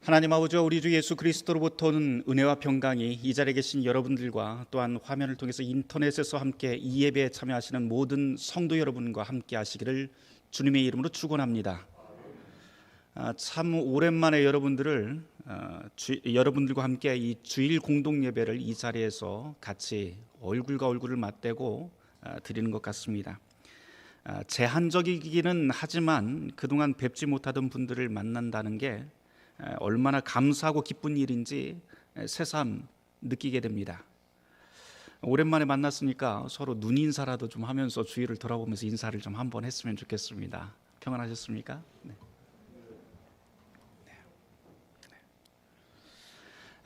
하나님 아버지와 우리 주 예수 그리스도로부터 오는 은혜와 평강이 이 자리에 계신 여러분들과 또한 화면을 통해서 인터넷에서 함께 이 예배에 참여하시는 모든 성도 여러분과 함께 하시기를 주님의 이름으로 축원합니다. 참 오랜만에 여러분들과 함께 이 주일 공동 예배를 이 자리에서 같이 얼굴과 얼굴을 맞대고 드리는 것 같습니다. 제한적이기는 하지만 그동안 뵙지 못하던 분들을 만난다는 게 얼마나 감사하고 기쁜 일인지 새삼 느끼게 됩니다. 오랜만에 만났으니까 서로 눈 인사라도 좀 하면서 주위를 돌아보면서 인사를 좀 한번 했으면 좋겠습니다. 평안하셨습니까? 네.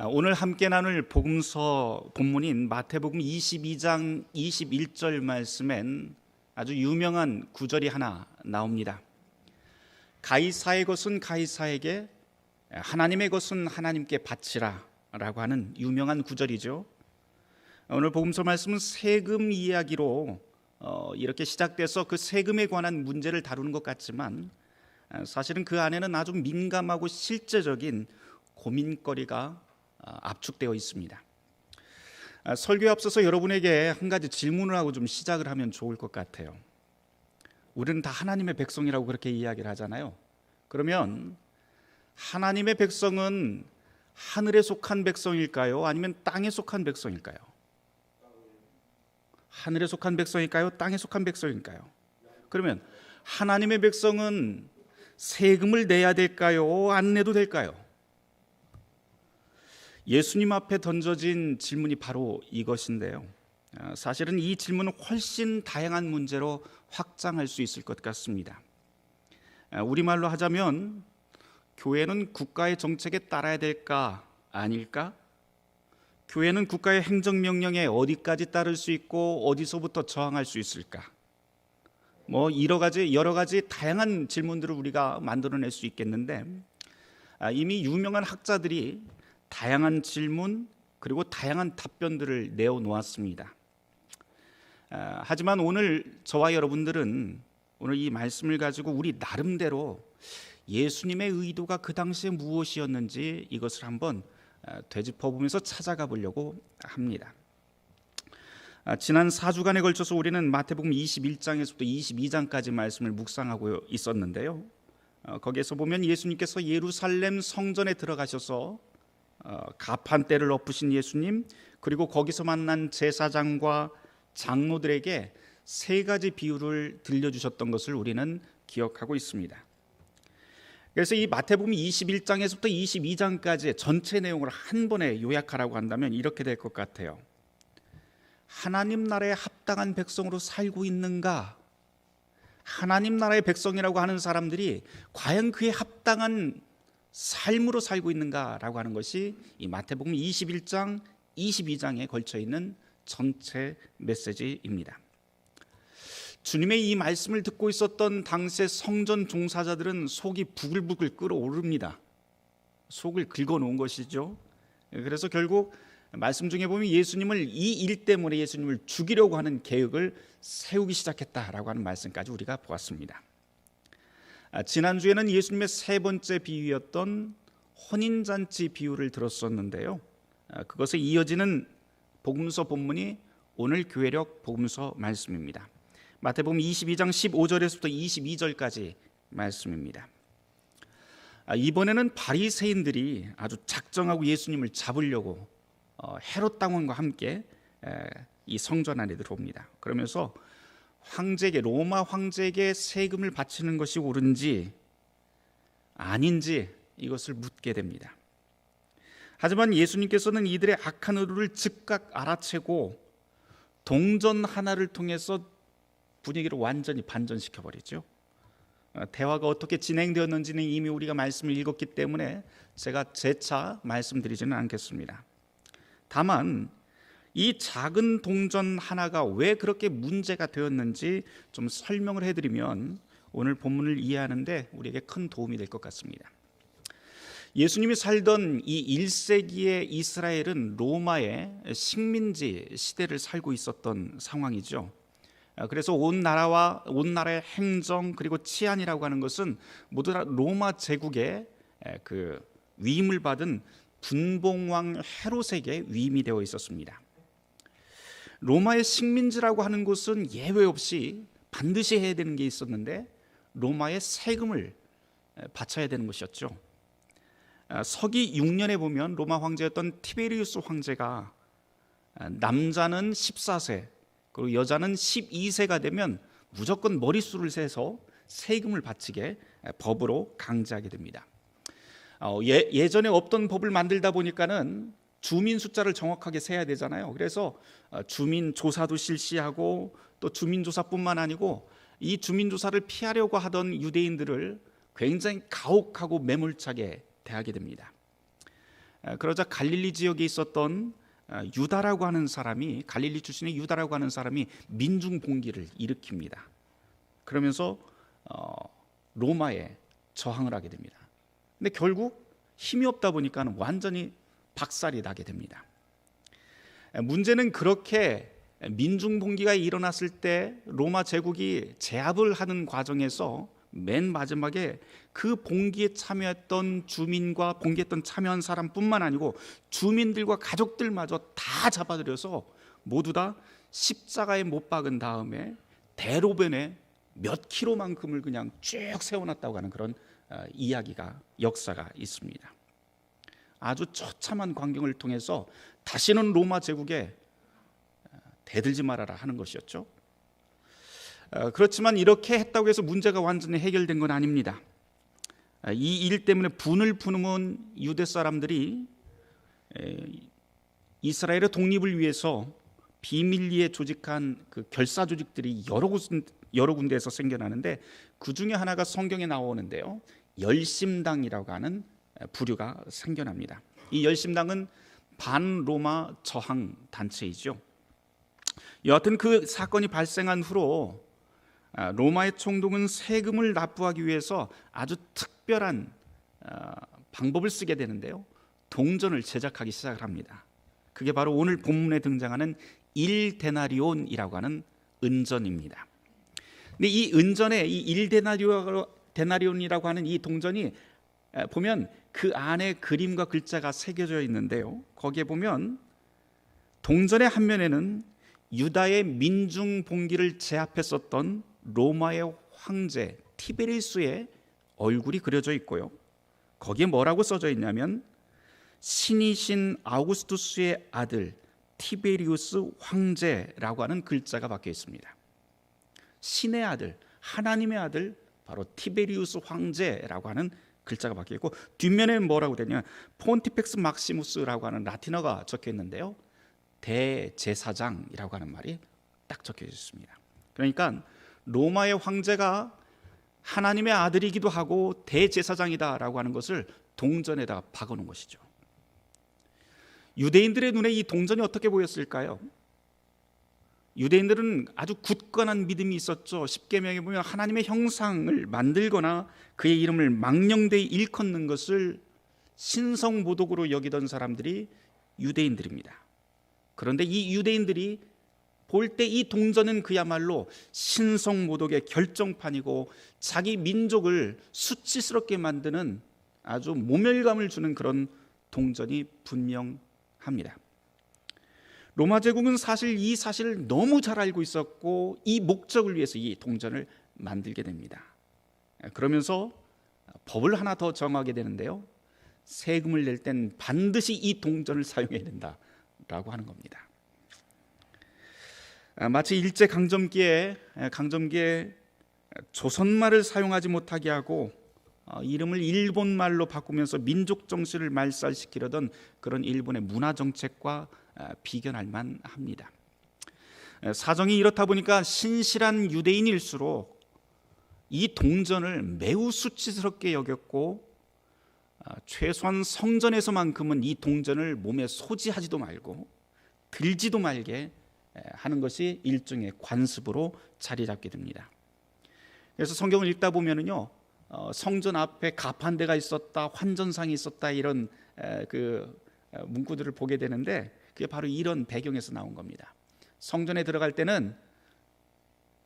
오늘 함께 나눌 복음서 본문인 마태복음 22장 21절 말씀엔 아주 유명한 구절이 하나 나옵니다. 가이사의 것은 가이사에게, 하나님의 것은 하나님께 바치라 라고 하는 유명한 구절이죠. 오늘 복음서 말씀은 세금 이야기로 이렇게 시작돼서 그 세금에 관한 문제를 다루는 것 같지만 사실은 그 안에는 아주 민감하고 실제적인 고민거리가 압축되어 있습니다. 설교에 앞서서 여러분에게 한 가지 질문을 하고 좀 시작을 하면 좋을 것 같아요. 우리는 다 하나님의 백성이라고 그렇게 이야기를 하잖아요. 그러면 하나님의 백성은 하늘에 속한 백성일까요? 아니면 땅에 속한 백성일까요? 하늘에 속한 백성일까요? 땅에 속한 백성일까요? 그러면 하나님의 백성은 세금을 내야 될까요? 안 내도 될까요? 예수님 앞에 던져진 질문이 바로 이것인데요. 사실은 이 질문은 훨씬 다양한 문제로 확장할 수 있을 것 같습니다. 우리말로 하자면 교회는 국가의 정책에 따라야 될까 아닐까? 교회는 국가의 행정명령에 어디까지 따를 수 있고 어디서부터 저항할 수 있을까? 여러 가지 다양한 질문들을 우리가 만들어낼 수 있겠는데 이미 유명한 학자들이 다양한 질문 그리고 다양한 답변들을 내어놓았습니다. 하지만 오늘 저와 여러분들은 오늘 이 말씀을 가지고 우리 나름대로 예수님의 의도가 그 당시에 무엇이었는지 이것을 한번 되짚어보면서 찾아가 보려고 합니다. 지난 4주간에 걸쳐서 우리는 마태복음 21장에서부터 22장까지 말씀을 묵상하고 있었는데요. 거기에서 보면 예수님께서 예루살렘 성전에 들어가셔서 가판대를 엎으신 예수님, 그리고 거기서 만난 제사장과 장로들에게 세 가지 비유를 들려주셨던 것을 우리는 기억하고 있습니다. 그래서 이 마태복음 21장에서부터 22장까지의 전체 내용을 한 번에 요약하라고 한다면 이렇게 될 것 같아요. 하나님 나라에 합당한 백성으로 살고 있는가? 하나님 나라의 백성이라고 하는 사람들이 과연 그에 합당한 삶으로 살고 있는가라고 하는 것이 이 마태복음 21장, 22장에 걸쳐 있는 전체 메시지입니다. 주님의 이 말씀을 듣고 있었던 당시의 성전 종사자들은 속이 부글부글 끓어오릅니다. 속을 긁어놓은 것이죠. 그래서 결국 말씀 중에 보면 예수님을 이 일 때문에 예수님을 죽이려고 하는 계획을 세우기 시작했다라고 하는 말씀까지 우리가 보았습니다. 지난주에는 예수님의 세 번째 비유였던 혼인잔치 비유를 들었었는데요. 그것에 이어지는 복음서 본문이 오늘 교회력 복음서 말씀입니다. 마태복음 22장 15절에서부터 22절까지 말씀입니다. 이번에는 바리새인들이 아주 작정하고 예수님을 잡으려고 헤롯 당원과 함께 이 성전 안에 들어옵니다. 그러면서 로마 황제에게 세금을 바치는 것이 옳은지 아닌지 이것을 묻게 됩니다. 하지만 예수님께서는 이들의 악한 의도를 즉각 알아채고 동전 하나를 통해서 분위기를 완전히 반전시켜 버리죠. 대화가 어떻게 진행되었는지는 이미 우리가 말씀을 읽었기 때문에 제가 재차 말씀드리지는 않겠습니다. 다만 이 작은 동전 하나가 왜 그렇게 문제가 되었는지 좀 설명을 해드리면 오늘 본문을 이해하는데 우리에게 큰 도움이 될 것 같습니다. 예수님이 살던 이 1세기의 이스라엘은 로마의 식민지 시대를 살고 있었던 상황이죠. 그래서 온 나라의 행정 그리고 치안이라고 하는 것은 모두 다 로마 제국의 그 위임을 받은 분봉왕 헤롯에게 위임이 되어 있었습니다. 로마의 식민지라고 하는 곳은 예외 없이 반드시 해야 되는 게 있었는데 로마의 세금을 바쳐야 되는 것이었죠. 서기 6년에 보면 로마 황제였던 티베리우스 황제가 남자는 14세 그리고 여자는 12세가 되면 무조건 머릿수를 세서 세금을 바치게 법으로 강제하게 됩니다. 예전에 없던 법을 만들다 보니까는 주민 숫자를 정확하게 세야 되잖아요. 그래서 주민 조사도 실시하고 또 주민 조사뿐만 아니고 이 주민 조사를 피하려고 하던 유대인들을 굉장히 가혹하고 매몰차게 대하게 됩니다. 그러자 갈릴리 지역에 있었던 유다라고 하는 사람이, 갈릴리 출신의 유다라고 하는 사람이 민중 봉기를 일으킵니다. 그러면서 로마에 저항을 하게 됩니다. 근데 결국 힘이 없다 보니까 완전히 박살이 나게 됩니다. 문제는 그렇게 민중 봉기가 일어났을 때 로마 제국이 제압을 하는 과정에서 맨 마지막에 그 봉기에 참여했던 주민과 봉기했던 참여한 사람뿐만 아니고 주민들과 가족들마저 다 잡아들여서 모두 다 십자가에 못 박은 다음에 대로변에 몇 킬로만큼을 그냥 쭉 세워놨다고 하는 그런 이야기가, 역사가 있습니다. 아주 처참한 광경을 통해서 다시는 로마 제국에 대들지 말아라 하는 것이었죠. 그렇지만 이렇게 했다고 해서 문제가 완전히 해결된 건 아닙니다. 이 일 때문에 분을 품은 유대 사람들이 이스라엘의 독립을 위해서 비밀리에 조직한 그 결사 조직들이 여러 군데에서 생겨나는데 그 중에 하나가 성경에 나오는데요, 열심당이라고 하는 부류가 생겨납니다. 이 열심당은 반로마 저항 단체이죠. 여하튼 그 사건이 발생한 후로 로마의 총독은 세금을 납부하기 위해서 아주 특별한 방법을 쓰게 되는데요, 동전을 제작하기 시작을 합니다. 그게 바로 오늘 본문에 등장하는 1데나리온이라고 하는 은전입니다. 근데 이 은전에 이 1데나리온이라고 하는 이 동전이 보면 그 안에 그림과 글자가 새겨져 있는데요, 거기에 보면 동전의 한 면에는 유다의 민중 봉기를 제압했었던 로마의 황제 티베리우스의 얼굴이 그려져 있고요, 거기에 뭐라고 써져 있냐면 신이신 아우구스투스의 아들 티베리우스 황제라고 하는 글자가 박혀 있습니다. 신의 아들, 하나님의 아들, 바로 티베리우스 황제라고 하는 글자가 박혀 있고 뒷면에 뭐라고 되냐, 폰티펙스 막시무스라고 하는 라틴어가 적혀 있는데요, 대제사장이라고 하는 말이 딱 적혀 있습니다. 그러니까 로마의 황제가 하나님의 아들이기도 하고 대제사장이다라고 하는 것을 동전에다 박아놓은 것이죠. 유대인들의 눈에 이 동전이 어떻게 보였을까요? 유대인들은 아주 굳건한 믿음이 있었죠. 십계명에 보면 하나님의 형상을 만들거나 그의 이름을 망령되이 일컫는 것을 신성모독으로 여기던 사람들이 유대인들입니다. 그런데 이 유대인들이 볼 때 이 동전은 그야말로 신성모독의 결정판이고 자기 민족을 수치스럽게 만드는 아주 모멸감을 주는 그런 동전이 분명합니다. 로마 제국은 사실 이 사실을 너무 잘 알고 있었고 이 목적을 위해서 이 동전을 만들게 됩니다. 그러면서 법을 하나 더 정하게 되는데요, 세금을 낼 땐 반드시 이 동전을 사용해야 된다라고 하는 겁니다. 마치 일제 강점기에 조선말을 사용하지 못하게 하고 이름을 일본말로 바꾸면서 민족 정신을 말살시키려던 그런 일본의 문화 정책과 비견할 만합니다. 사정이 이렇다 보니까 신실한 유대인일수록 이 동전을 매우 수치스럽게 여겼고 최소한 성전에서만큼은 이 동전을 몸에 소지하지도 말고 들지도 말게 하는 것이 일종의 관습으로 자리 잡게 됩니다. 그래서 성경을 읽다 보면은요, 성전 앞에 가판대가 있었다, 환전상이 있었다, 이런 그 문구들을 보게 되는데 그게 바로 이런 배경에서 나온 겁니다. 성전에 들어갈 때는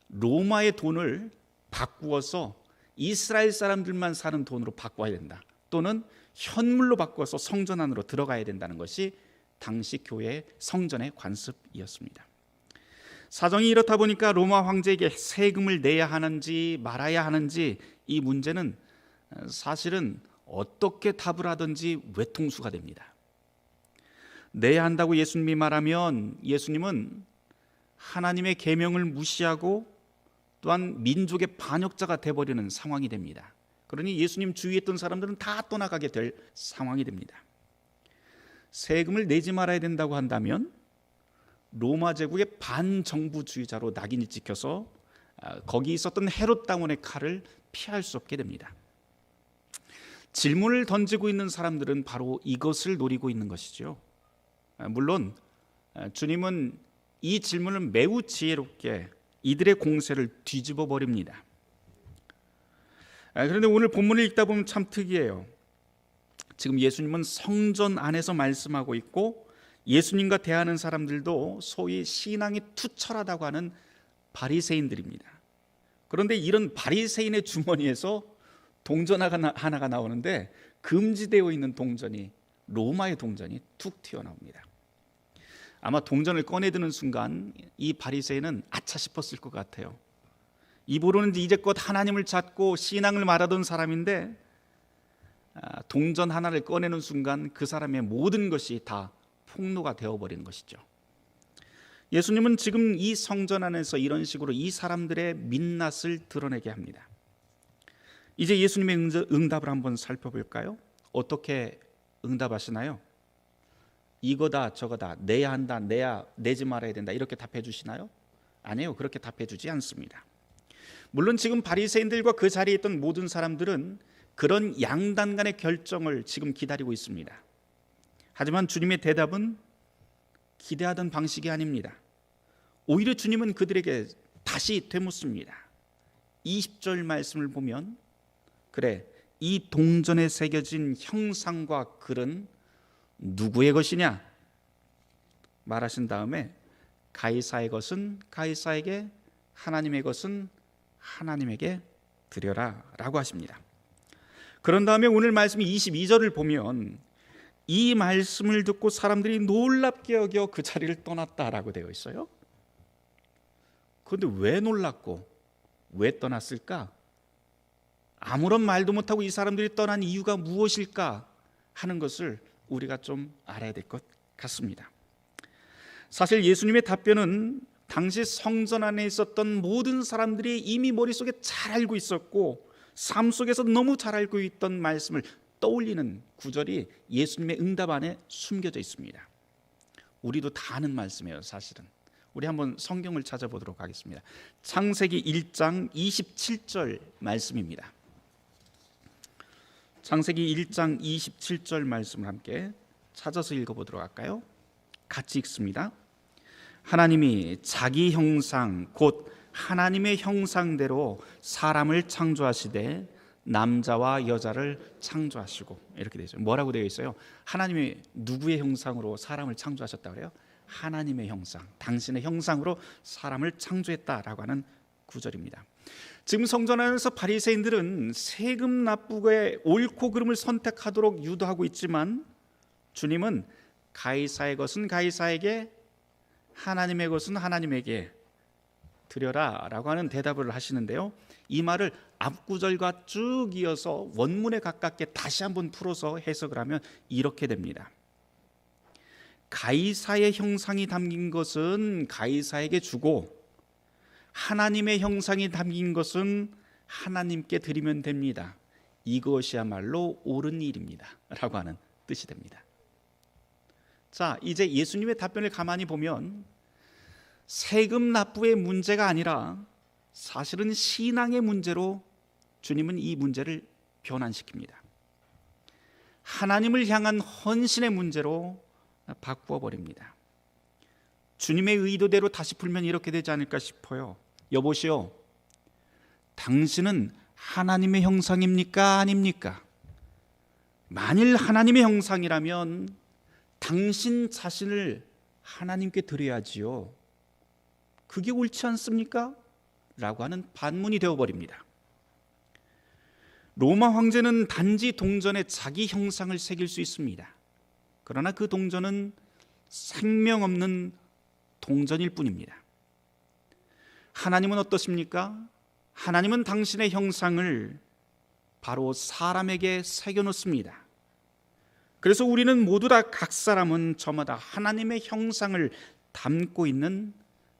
로마의 돈을 바꾸어서 이스라엘 사람들만 사는 돈으로 바꿔야 된다. 또는 현물로 바꿔서 성전 안으로 들어가야 된다는 것이 당시 교회의 성전의 관습이었습니다. 사정이 이렇다 보니까 로마 황제에게 세금을 내야 하는지 말아야 하는지 이 문제는 사실은 어떻게 답을 하든지 외통수가 됩니다. 내야 한다고 예수님이 말하면 예수님은 하나님의 계명을 무시하고 또한 민족의 반역자가 되어버리는 상황이 됩니다. 그러니 예수님 주위에 있던 사람들은 다 떠나가게 될 상황이 됩니다. 세금을 내지 말아야 된다고 한다면 로마 제국의 반정부주의자로 낙인이 찍혀서 거기 있었던 헤롯 당원의 칼을 피할 수 없게 됩니다. 질문을 던지고 있는 사람들은 바로 이것을 노리고 있는 것이죠. 물론 주님은 이 질문을 매우 지혜롭게 이들의 공세를 뒤집어 버립니다. 그런데 오늘 본문을 읽다 보면 참 특이해요. 지금 예수님은 성전 안에서 말씀하고 있고 예수님과 대하는 사람들도 소위 신앙이 투철하다고 하는 바리새인들입니다. 그런데 이런 바리새인의 주머니에서 동전 하나가 나오는데 금지되어 있는 동전이, 로마의 동전이 툭 튀어나옵니다. 아마 동전을 꺼내드는 순간 이 바리새인은 아차 싶었을 것 같아요. 입으로는 이제껏 하나님을 찾고 신앙을 말하던 사람인데 동전 하나를 꺼내는 순간 그 사람의 모든 것이 다 폭로가 되어버리는 것이죠. 예수님은 지금 이 성전 안에서 이런 식으로 이 사람들의 민낯을 드러내게 합니다. 이제 예수님의 응답을 한번 살펴볼까요? 어떻게 응답하시나요? 이거다 저거다, 내야 한다, 내지 말아야 된다, 이렇게 답해 주시나요? 아니에요. 그렇게 답해 주지 않습니다. 물론 지금 바리새인들과 그 자리에 있던 모든 사람들은 그런 양단 간의 결정을 지금 기다리고 있습니다. 하지만 주님의 대답은 기대하던 방식이 아닙니다. 오히려 주님은 그들에게 다시 되묻습니다. 20절 말씀을 보면, 그래, 이 동전에 새겨진 형상과 글은 누구의 것이냐 말하신 다음에 가이사의 것은 가이사에게, 하나님의 것은 하나님에게 드려라 라고 하십니다. 그런 다음에 오늘 말씀 22절을 보면 이 말씀을 듣고 사람들이 놀랍게 여겨 그 자리를 떠났다라고 되어 있어요. 그런데 왜 놀랐고 왜 떠났을까? 아무런 말도 못하고 이 사람들이 떠난 이유가 무엇일까 하는 것을 우리가 좀 알아야 될 것 같습니다. 사실 예수님의 답변은 당시 성전 안에 있었던 모든 사람들이 이미 머릿속에 잘 알고 있었고 삶 속에서 너무 잘 알고 있던 말씀을 떠올리는 구절이 예수님의 응답 안에 숨겨져 있습니다. 우리도 다 아는 말씀이에요. 사실은 우리 한번 성경을 찾아보도록 하겠습니다. 창세기 1장 27절 말씀입니다. 창세기 1장 27절 말씀을 함께 찾아서 읽어보도록 할까요? 같이 읽습니다. 하나님이 자기 형상 곧 하나님의 형상대로 사람을 창조하시되 남자와 여자를 창조하시고, 이렇게 되어 있어요. 뭐라고 되어 있어요? 하나님이 누구의 형상으로 사람을 창조하셨다고 그래요? 하나님의 형상, 당신의 형상으로 사람을 창조했다라고 하는 구절입니다. 지금 성전 안에서 바리새인들은 세금 납부의 옳고 그름을 선택하도록 유도하고 있지만 주님은 가이사의 것은 가이사에게, 하나님의 것은 하나님에게 드려라 라고 하는 대답을 하시는데요, 이 말을 앞구절과 쭉 이어서 원문에 가깝게 다시 한번 풀어서 해석을 하면 이렇게 됩니다. 가이사의 형상이 담긴 것은 가이사에게 주고 하나님의 형상이 담긴 것은 하나님께 드리면 됩니다. 이것이야말로 옳은 일입니다 라고 하는 뜻이 됩니다. 자, 이제 예수님의 답변을 가만히 보면 세금 납부의 문제가 아니라 사실은 신앙의 문제로 주님은 이 문제를 변환시킵니다. 하나님을 향한 헌신의 문제로 바꾸어 버립니다. 주님의 의도대로 다시 풀면 이렇게 되지 않을까 싶어요. 여보시오, 당신은 하나님의 형상입니까? 아닙니까? 만일 하나님의 형상이라면 당신 자신을 하나님께 드려야지요. 그게 옳지 않습니까? 라고 하는 반문이 되어버립니다. 로마 황제는 단지 동전에 자기 형상을 새길 수 있습니다. 그러나 그 동전은 생명 없는 동전일 뿐입니다. 하나님은 어떠십니까? 하나님은 당신의 형상을 바로 사람에게 새겨놓습니다. 그래서 우리는 모두 다 각 사람은 저마다 하나님의 형상을 담고 있는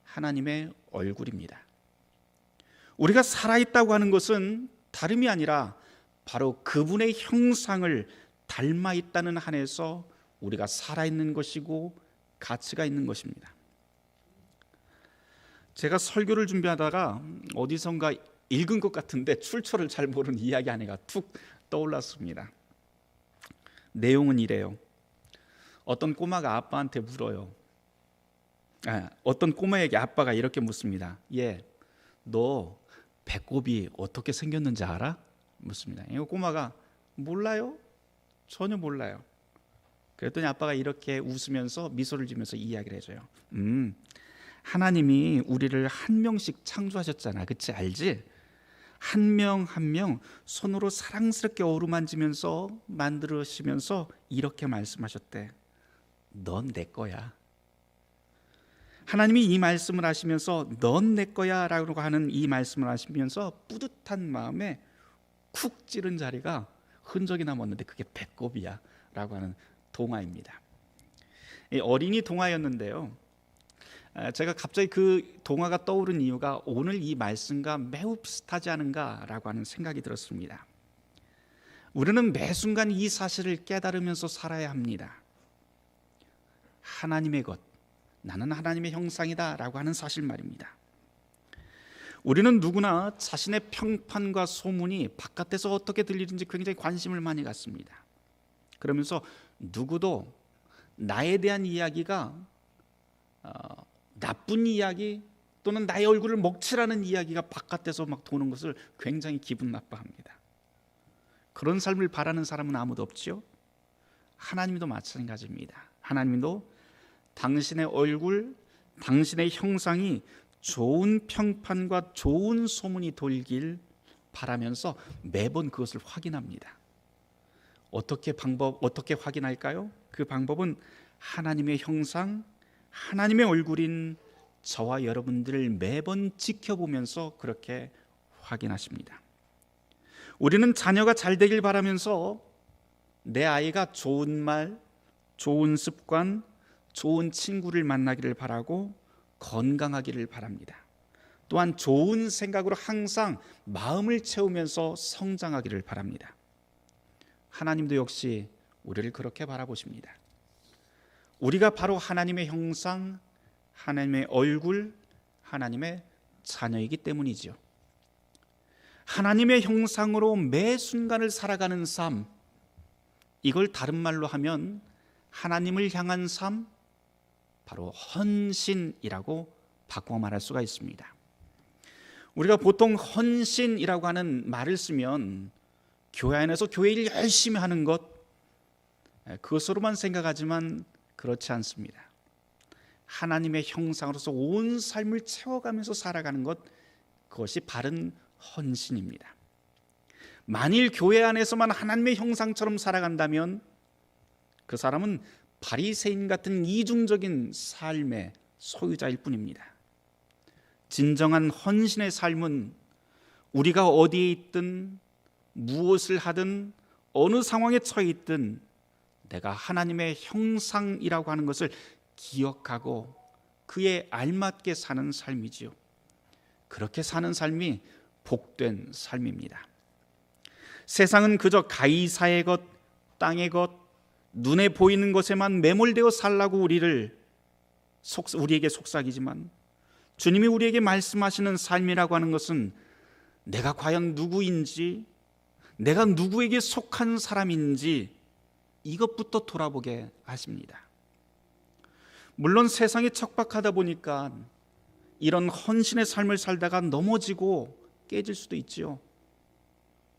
하나님의 얼굴입니다. 우리가 살아있다고 하는 것은 다름이 아니라 바로 그분의 형상을 닮아 있다는 한에서 우리가 살아있는 것이고 가치가 있는 것입니다. 제가 설교를 준비하다가 어디선가 읽은 것 같은데 출처를 잘 모르는 이야기 하나가 툭 떠올랐습니다. 내용은 이래요. 어떤 꼬마가 아빠한테 물어요. 어떤 꼬마에게 아빠가 이렇게 묻습니다. 얘, 너 배꼽이 어떻게 생겼는지 알아? 묻습니다. 이 꼬마가 몰라요? 전혀 몰라요. 그랬더니 아빠가 이렇게 웃으면서 미소를 지면서 이야기를 해줘요. 하나님이 우리를 한 명씩 창조하셨잖아. 그치? 알지? 한 명 한 명 손으로 사랑스럽게 어루만지면서 만들으시면서 이렇게 말씀하셨대. 넌 내 거야. 하나님이 이 말씀을 하시면서 넌 내 거야 라고 하는 이 말씀을 하시면서 뿌듯한 마음에 쿡 찌른 자리가 흔적이 남았는데 그게 배꼽이야 라고 하는 동화입니다. 어린이 동화였는데요, 제가 갑자기 그 동화가 떠오른 이유가 오늘 이 말씀과 매우 비슷하지 않은가라고 하는 생각이 들었습니다. 우리는 매 순간 이 사실을 깨달으면서 살아야 합니다. 하나님의 것, 나는 하나님의 형상이다 라고 하는 사실 말입니다. 우리는 누구나 자신의 평판과 소문이 바깥에서 어떻게 들리는지 굉장히 관심을 많이 갖습니다. 그러면서 누구도 나에 대한 이야기가 나쁜 이야기 또는 나의 얼굴을 먹칠하는 이야기가 바깥에서 막 도는 것을 굉장히 기분 나빠합니다. 그런 삶을 바라는 사람은 아무도 없지요. 하나님도 마찬가지입니다. 하나님도 당신의 얼굴, 당신의 형상이 좋은 평판과 좋은 소문이 돌길 바라면서 매번 그것을 확인합니다. 어떻게 확인할까요? 그 방법은 하나님의 형상, 하나님의 얼굴인 저와 여러분들을 매번 지켜보면서 그렇게 확인하십니다. 우리는 자녀가 잘 되길 바라면서 내 아이가 좋은 말, 좋은 습관, 좋은 친구를 만나기를 바라고 건강하기를 바랍니다. 또한 좋은 생각으로 항상 마음을 채우면서 성장하기를 바랍니다. 하나님도 역시 우리를 그렇게 바라보십니다. 우리가 바로 하나님의 형상, 하나님의 얼굴, 하나님의 자녀이기 때문이지요. 하나님의 형상으로 매 순간을 살아가는 삶, 이걸 다른 말로 하면 하나님을 향한 삶, 바로 헌신이라고 바꿔 말할 수가 있습니다. 우리가 보통 헌신이라고 하는 말을 쓰면 교회 안에서 교회 일 열심히 하는 것, 그것으로만 생각하지만 그렇지 않습니다. 하나님의 형상으로서 온 삶을 채워가면서 살아가는 것, 그것이 바른 헌신입니다. 만일 교회 안에서만 하나님의 형상처럼 살아간다면 그 사람은 바리새인 같은 이중적인 삶의 소유자일 뿐입니다. 진정한 헌신의 삶은 우리가 어디에 있든 무엇을 하든 어느 상황에 처해 있든 내가 하나님의 형상이라고 하는 것을 기억하고 그에 알맞게 사는 삶이지요. 그렇게 사는 삶이 복된 삶입니다. 세상은 그저 가이사의 것, 땅의 것, 눈에 보이는 것에만 매몰되어 살라고 우리에게 속삭이지만 주님이 우리에게 말씀하시는 삶이라고 하는 것은 내가 과연 누구인지, 내가 누구에게 속한 사람인지 이것부터 돌아보게 하십니다. 물론 세상이 척박하다 보니까 이런 헌신의 삶을 살다가 넘어지고 깨질 수도 있지요.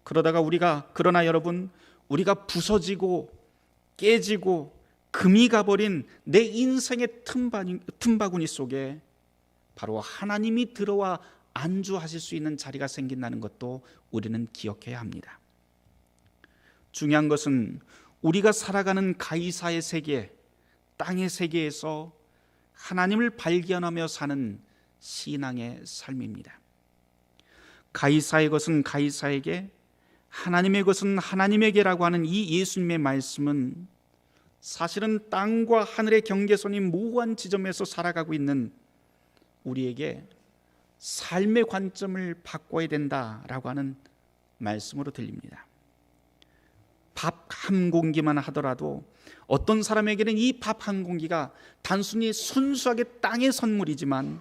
그러나 여러분, 우리가 부서지고 깨지고 금이 가버린 내 인생의 틈바구니 속에 바로 하나님이 들어와 안주하실 수 있는 자리가 생긴다는 것도 우리는 기억해야 합니다. 중요한 것은 우리가 살아가는 가이사의 세계, 땅의 세계에서 하나님을 발견하며 사는 신앙의 삶입니다. 가이사의 것은 가이사에게, 하나님의 것은 하나님에게라고 하는 이 예수님의 말씀은 사실은 땅과 하늘의 경계선이 모호한 지점에서 살아가고 있는 우리에게 삶의 관점을 바꿔야 된다라고 하는 말씀으로 들립니다. 밥 한 공기만 하더라도 어떤 사람에게는 이 밥 한 공기가 단순히 순수하게 땅의 선물이지만,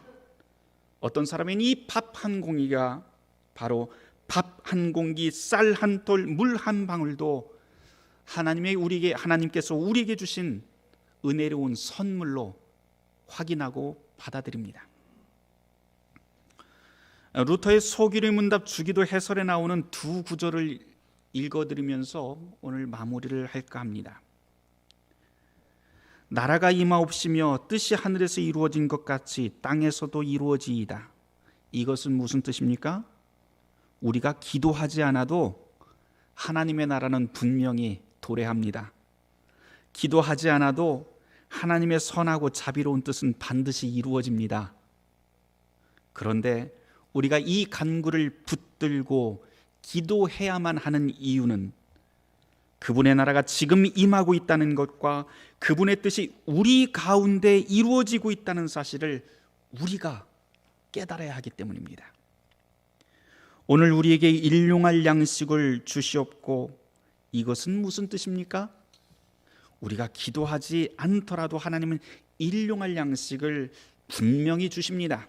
어떤 사람에게는 이 밥 한 공기가 바로 밥 한 공기, 쌀 한 톨, 물 한 방울도 하나님께서 우리에게 주신 은혜로운 선물로 확인하고 받아들입니다. 루터의 소기의 문답 주기도 해설에 나오는 두 구절을 읽어드리면서 오늘 마무리를 할까 합니다. 나라가 임하옵시며 뜻이 하늘에서 이루어진 것 같이 땅에서도 이루어지이다. 이것은 무슨 뜻입니까? 우리가 기도하지 않아도 하나님의 나라는 분명히 도래합니다. 기도하지 않아도 하나님의 선하고 자비로운 뜻은 반드시 이루어집니다. 그런데 우리가 이 간구를 붙들고 기도해야만 하는 이유는 그분의 나라가 지금 임하고 있다는 것과 그분의 뜻이 우리 가운데 이루어지고 있다는 사실을 우리가 깨달아야 하기 때문입니다. 오늘 우리에게 일용할 양식을 주시옵고, 이것은 무슨 뜻입니까? 우리가 기도하지 않더라도 하나님은 일용할 양식을 분명히 주십니다.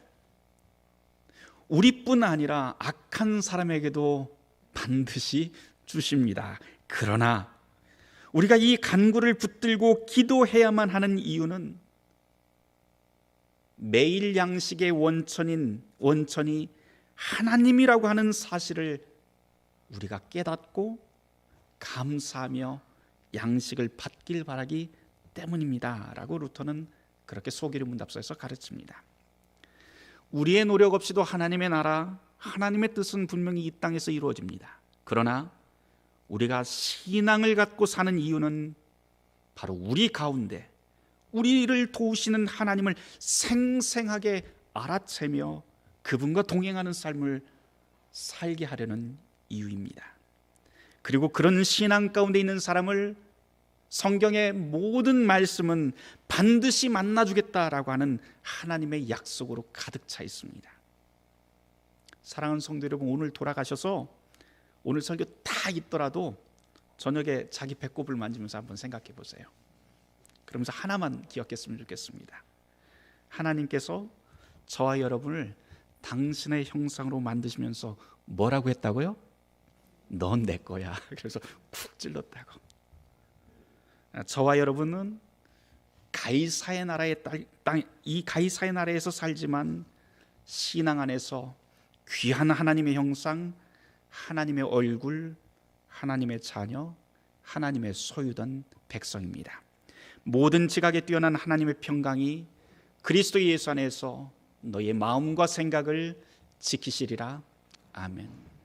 우리뿐 아니라 악한 사람에게도 반드시 주십니다. 그러나 우리가 이 간구를 붙들고 기도해야만 하는 이유는 매일 양식의 원천이 하나님이라고 하는 사실을 우리가 깨닫고 감사하며 양식을 받길 바라기 때문입니다 라고 루터는 그렇게 소기의 문답서에서 가르칩니다. 우리의 노력 없이도 하나님의 나라, 하나님의 뜻은 분명히 이 땅에서 이루어집니다. 그러나 우리가 신앙을 갖고 사는 이유는 바로 우리 가운데 우리를 도우시는 하나님을 생생하게 알아채며 그분과 동행하는 삶을 살게 하려는 이유입니다. 그리고 그런 신앙 가운데 있는 사람을 성경의 모든 말씀은 반드시 만나주겠다라고 하는 하나님의 약속으로 가득 차 있습니다. 사랑하는 성도 여러분, 오늘 돌아가셔서 오늘 설교 다 있더라도 저녁에 자기 배꼽을 만지면서 한번 생각해 보세요. 그러면서 하나만 기억했으면 좋겠습니다. 하나님께서 저와 여러분을 당신의 형상으로 만드시면서 뭐라고 했다고요? 넌 내 거야. 그래서 푹 찔렀다고. 저와 여러분은 가이사의 나라의 이 가이사의 나라에서 살지만 신앙 안에서 귀한 하나님의 형상, 하나님의 얼굴, 하나님의 자녀, 하나님의 소유된 백성입니다. 모든 지각에 뛰어난 하나님의 평강이 그리스도 예수 안에서 너의 마음과 생각을 지키시리라. 아멘.